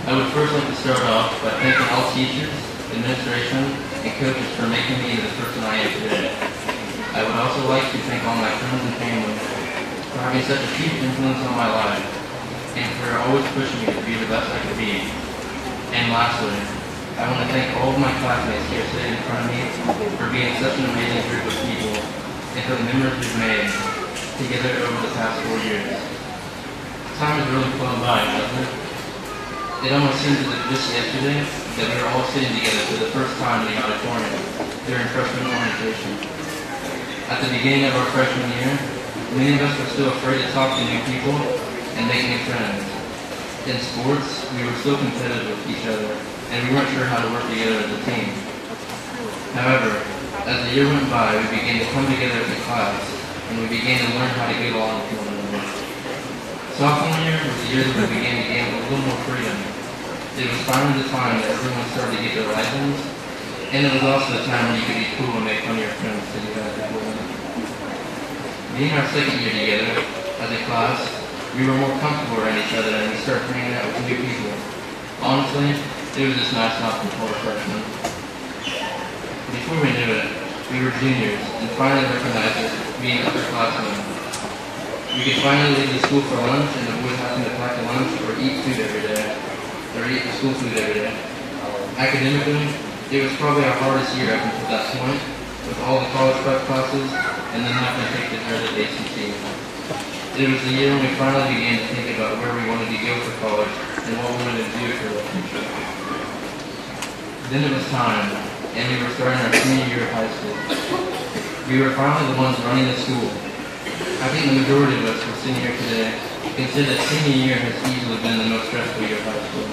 I would first like to start off by thanking all teachers, administration, and coaches for making me into the person I am today. I would also like to thank all my friends and family for having such a huge influence on my life, and for always pushing me to be the best I could be. And lastly, I want to thank all of my classmates here sitting in front of me for being such an amazing group of people, and for the memories we've made together over the past 4 years. Time has really flown by, doesn't it? It almost seems as if just yesterday that we were all sitting together for the first time in the auditorium during freshman orientation. At the beginning of our freshman year, many of us were still afraid to talk to new people and make new friends. In sports, we were still competitive with each other, and we weren't sure how to work together as a team. However, as the year went by, we began to come together as a class, and we began to learn how to get along with one another. Sophomore year was the year that we began to gain a little more freedom. It was finally the time that everyone started to get their license, and it was also the time when you could be cool and make fun of your friends because you had people in it. Being our second year together, as a class, we were more comfortable around each other and we started hanging out with new people. Honestly, it was just nice not to be a freshman. Before we knew it, we were juniors and finally recognized us being upperclassmen. We could finally leave the school for lunch and avoid having to pack a lunch or eat food every day, or eat the school food every day. Academically, it was probably our hardest year up until that point, with all the college prep classes and then having to take the dreaded ACT. It was the year when we finally began to think about where we wanted to go for college and what we wanted to do for the future. Then it was time, and we were starting our senior year of high school. We were finally the ones running the school. I think the majority of us who are sitting here today consider that senior year has easily been the most stressful year of high school.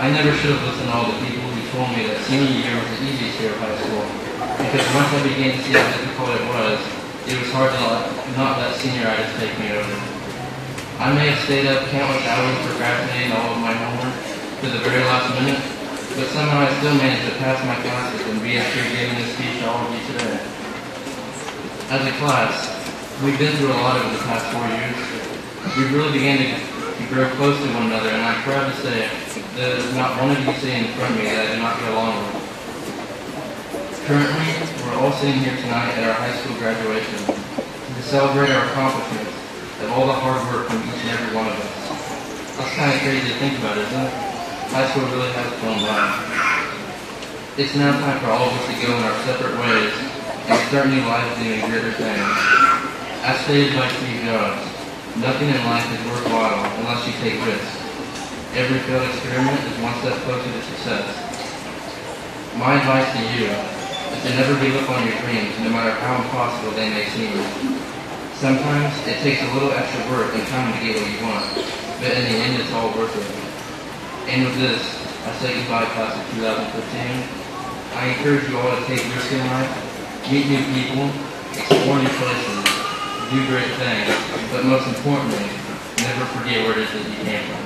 I never should have listened to all the people who told me that senior year was the easiest year of high school, because once I began to see how difficult it was hard to not let senioritis take me over. I may have stayed up countless hours procrastinating all of my homework to the very last minute, but somehow I still managed to pass my classes and be up here giving this speech to all of you today. As a class, we've been through a lot over the past 4 years. We really began to grow close to one another, and I'm proud to say that there's not one of you sitting in front of me that I do not get along with. Currently, we're all sitting here tonight at our high school graduation to celebrate our accomplishments of all the hard work from each and every one of us. That's kind of crazy to think about, isn't it? High school really has flown by. It's now time for all of us to go in our separate ways and start new lives doing greater things. As stated by Steve Jobs, nothing in life is worthwhile unless you take risks. Every failed experiment is one step closer to success. My advice to you is to never give up on your dreams, no matter how impossible they may seem. Sometimes it takes a little extra work and time to get what you want, but in the end it's all worth it. And with this, I say goodbye class of 2015. I encourage you all to take risks in life, meet new people, explore new places, do great things, but most importantly, never forget where it is that you came from.